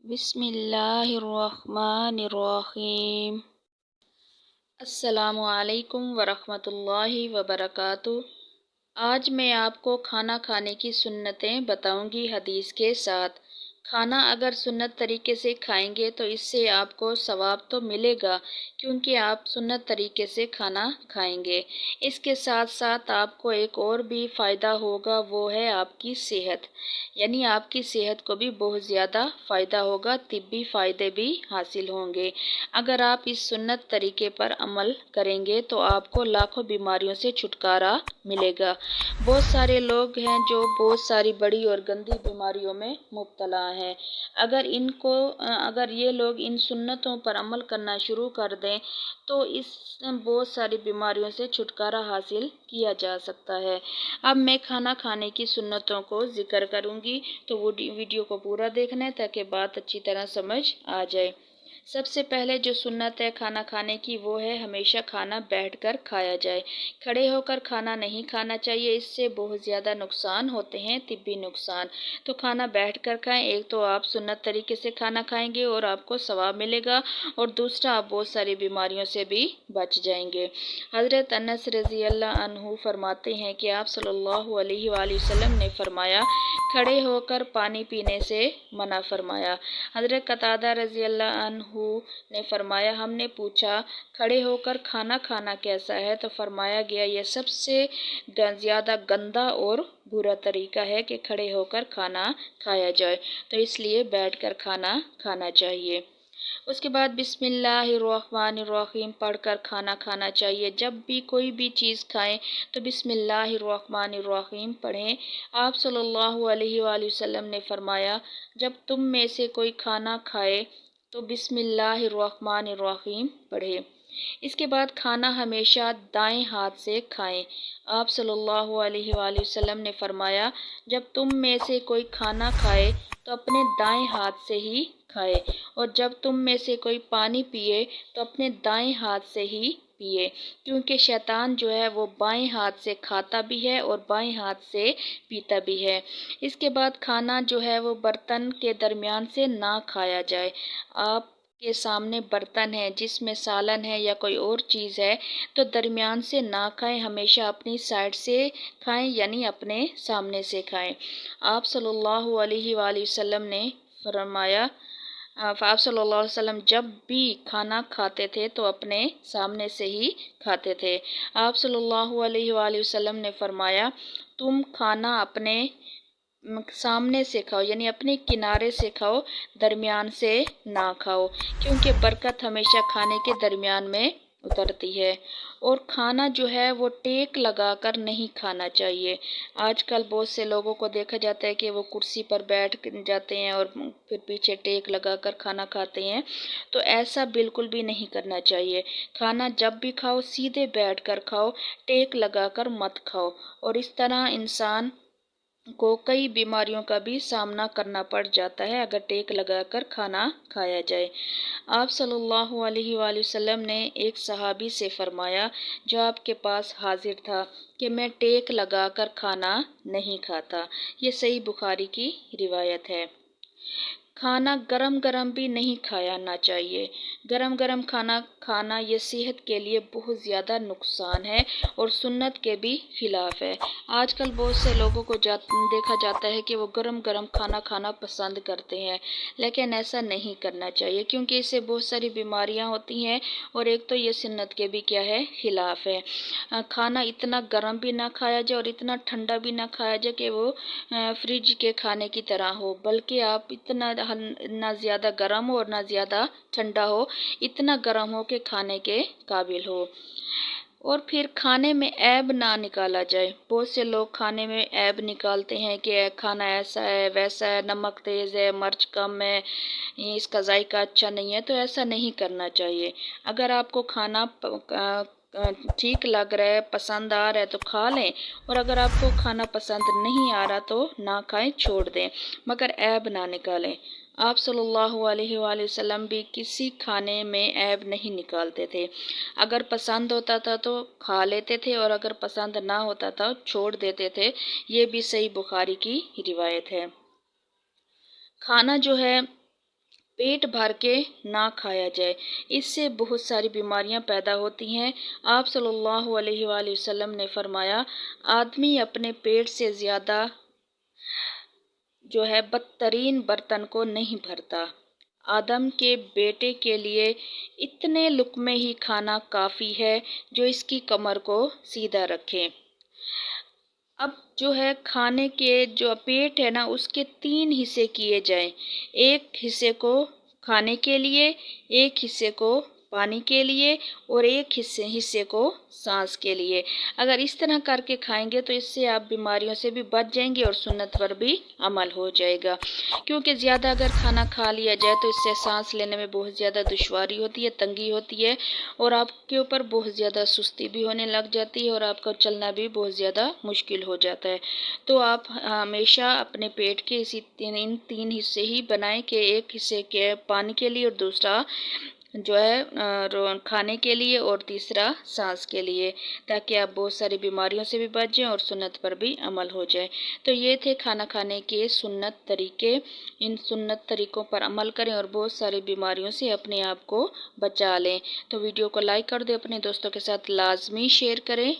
بسم اللہ الرحمن الرحیم۔ السلام علیکم ورحمۃ اللہ وبرکاتہ۔ آج میں آپ کو کھانا کھانے کی سنتیں بتاؤں گی حدیث کے ساتھ۔ کھانا اگر سنت طریقے سے کھائیں گے تو اس سے آپ کو ثواب تو ملے گا، کیونکہ آپ سنت طریقے سے کھانا کھائیں گے۔ اس کے ساتھ ساتھ آپ کو ایک اور بھی فائدہ ہوگا، وہ ہے آپ کی صحت، یعنی آپ کی صحت کو بھی بہت زیادہ فائدہ ہوگا، طبی فائدے بھی حاصل ہوں گے۔ اگر آپ اس سنت طریقے پر عمل کریں گے تو آپ کو لاکھوں بیماریوں سے چھٹکارا ملے گا۔ بہت سارے لوگ ہیں جو بہت ساری بڑی اور گندی بیماریوں میں مبتلا ہیں۔ اگر یہ لوگ ان سنتوں پر عمل کرنا شروع کر دیں تو اس بہت ساری بیماریوں سے چھٹکارا حاصل کیا جا سکتا ہے۔ اب میں کھانا کھانے کی سنتوں کو ذکر کروں گی، تو وہ ویڈیو کو پورا دیکھنا ہے تاکہ بات اچھی طرح سمجھ آ جائے۔ سب سے پہلے جو سنت ہے کھانا کھانے کی، وہ ہے ہمیشہ کھانا بیٹھ کر کھایا جائے۔ کھڑے ہو کر کھانا نہیں کھانا چاہیے، اس سے بہت زیادہ نقصان ہوتے ہیں، طبی نقصان۔ تو کھانا بیٹھ کر کھائیں، ایک تو آپ سنت طریقے سے کھانا کھائیں گے اور آپ کو ثواب ملے گا، اور دوسرا آپ بہت ساری بیماریوں سے بھی بچ جائیں گے۔ حضرت انس رضی اللہ عنہ فرماتے ہیں کہ آپ صلی اللہ علیہ وآلہ وسلم نے فرمایا، کھڑے ہو کر پانی پینے سے منع فرمایا۔ حضرت قتادہ رضی اللہ عنہ نے فرمایا، ہم نے پوچھا کھڑے ہو کر کھانا کھانا کیسا ہے؟ تو فرمایا گیا یہ سب سے زیادہ گندا اور برا طریقہ ہے کہ کھڑے ہو کر کھانا کھایا جائے، تو اس لیے بیٹھ کر کھانا کھانا چاہیے۔ اس کے بعد بسم اللہ الرحمن الرحیم پڑھ کر کھانا کھانا چاہیے۔ جب بھی کوئی بھی چیز کھائیں تو بسم اللہ الرحمن الرحیم پڑھیں۔ آپ صلی اللہ علیہ وآلہ وسلم نے فرمایا، جب تم میں سے کوئی کھانا کھائے تو بسم اللہ الرحمن الرحیم پڑھے۔ اس کے بعد کھانا ہمیشہ دائیں ہاتھ سے کھائیں۔ آپ صلی اللہ علیہ وآلہ وسلم نے فرمایا، جب تم میں سے کوئی کھانا کھائے تو اپنے دائیں ہاتھ سے ہی کھائے، اور جب تم میں سے کوئی پانی پیے تو اپنے دائیں ہاتھ سے ہی پیے، کیونکہ شیطان جو ہے وہ بائیں ہاتھ سے کھاتا بھی ہے اور بائیں ہاتھ سے پیتا بھی ہے۔ اس کے بعد کھانا جو ہے وہ برتن کے درمیان سے نہ کھایا جائے۔ آپ کے سامنے برتن ہے جس میں سالن ہے یا کوئی اور چیز ہے تو درمیان سے نہ کھائیں، ہمیشہ اپنی سائڈ سے کھائیں، یعنی اپنے سامنے سے کھائیں۔ آپ صلی اللہ علیہ وآلہ وسلم نے فرمایا، آپ صلی اللہ علیہ وسلم جب بھی کھانا کھاتے تھے تو اپنے سامنے سے ہی کھاتے تھے۔ آپ صلی اللہ علیہ وآلہ وسلم نے فرمایا، تم کھانا اپنے سامنے سے کھاؤ، یعنی اپنے کنارے سے کھاؤ، درمیان سے نہ کھاؤ، کیونکہ برکت ہمیشہ کھانے کے درمیان میں اترتی ہے۔ اور کھانا جو ہے وہ ٹیک لگا کر نہیں کھانا چاہیے۔ آج کل بہت سے لوگوں کو دیکھا جاتا ہے کہ وہ کرسی پر بیٹھ جاتے ہیں اور پھر پیچھے ٹیک لگا کر کھانا کھاتے ہیں، تو ایسا بالکل بھی نہیں کرنا چاہیے۔ کھانا جب بھی کھاؤ سیدھے بیٹھ کر کھاؤ، ٹیک لگا کر مت کھاؤ، اور اس طرح انسان کو کئی بیماریوں کا بھی سامنا کرنا پڑ جاتا ہے اگر ٹیک لگا کر کھانا کھایا جائے۔ آپ صلی اللہ علیہ وآلہ وسلم نے ایک صحابی سے فرمایا جو آپ کے پاس حاضر تھا کہ میں ٹیک لگا کر کھانا نہیں کھاتا۔ یہ صحیح بخاری کی روایت ہے۔ کھانا گرم گرم بھی نہیں کھانا چاہیے۔ گرم گرم کھانا یہ صحت کے لیے بہت زیادہ نقصان ہے اور سنت کے بھی خلاف ہے۔ آج کل بہت سے لوگوں کو دیکھا جاتا ہے کہ وہ گرم گرم کھانا کھانا پسند کرتے ہیں، لیکن ایسا نہیں کرنا چاہیے، کیونکہ اس سے بہت ساری بیماریاں ہوتی ہیں، اور ایک تو یہ سنت کے بھی کیا ہے، خلاف ہے۔ کھانا اتنا گرم بھی نہ کھایا جائے اور اتنا ٹھنڈا بھی نہ کھایا جائے کہ وہ فریج کے کھانے کی طرح ہو، بلکہ آپ اتنا نہ زیادہ گرم ہو اور نہ زیادہ ٹھنڈا ہو، اتنا گرم ہو کہ کھانے کے قابل ہو۔ اور پھر کھانے میں عیب نہ نکالا جائے۔ بہت سے لوگ کھانے میں عیب نکالتے ہیں کہ کھانا ایسا ہے ویسا ہے، نمک تیز ہے، مرچ کم ہے، اس کا ذائقہ اچھا نہیں ہے، تو ایسا نہیں کرنا چاہیے۔ اگر آپ کو کھانا ٹھیک لگ رہا ہے، پسند آ رہا ہے تو کھا لیں، اور اگر آپ کو کھانا پسند نہیں آ رہا تو نہ کھائیں، چھوڑ دیں، مگر عیب نہ نکالیں۔ آپ صلی اللہ علیہ وآلہ وسلم بھی کسی کھانے میں عیب نہیں نکالتے تھے۔ اگر پسند ہوتا تھا تو کھا لیتے تھے، اور اگر پسند نہ ہوتا تھا چھوڑ دیتے تھے۔ یہ بھی صحیح بخاری کی روایت ہے۔ کھانا جو ہے پیٹ بھر کے نہ کھایا جائے، اس سے بہت ساری بیماریاں پیدا ہوتی ہیں۔ آپ صلی اللہ علیہ وآلہ وسلم نے فرمایا، آدمی اپنے پیٹ سے زیادہ بدترین برتن کو نہیں بھرتا۔ آدم کے بیٹے کے لیے اتنے لقمے ہی کھانا کافی ہے جو اس کی کمر کو سیدھا رکھے۔ اب کھانے کے پیٹ ہے نا، اس کے 3 حصے کیے جائیں، ایک حصے کو کھانے کے لیے، ایک حصے کو پانی کے لیے اور ایک حصے کو سانس کے لیے۔ اگر اس طرح کر کے کھائیں گے تو اس سے آپ بیماریوں سے بھی بچ جائیں گے اور سنت پر بھی عمل ہو جائے گا، کیونکہ زیادہ اگر کھانا کھا لیا جائے تو اس سے سانس لینے میں بہت زیادہ دشواری ہوتی ہے، تنگی ہوتی ہے اور آپ کے اوپر بہت زیادہ سستی بھی ہونے لگ جاتی ہے اور آپ کا چلنا بھی بہت زیادہ مشکل ہو جاتا ہے۔ تو آپ ہمیشہ اپنے پیٹ کے اسی 3 حصے ہی بنائیں کہ ایک حصے کے پانی کے لیے اور دوسرا کھانے کے لیے اور تیسرا سانس کے لیے، تاکہ آپ بہت ساری بیماریوں سے بھی بچ جائیں اور سنت پر بھی عمل ہو جائے۔ تو یہ تھے کھانا کھانے کے سنت طریقے۔ ان سنت طریقوں پر عمل کریں اور بہت ساری بیماریوں سے اپنے آپ کو بچا لیں۔ تو ویڈیو کو لائک کر دیں، اپنے دوستوں کے ساتھ لازمی شیئر کریں۔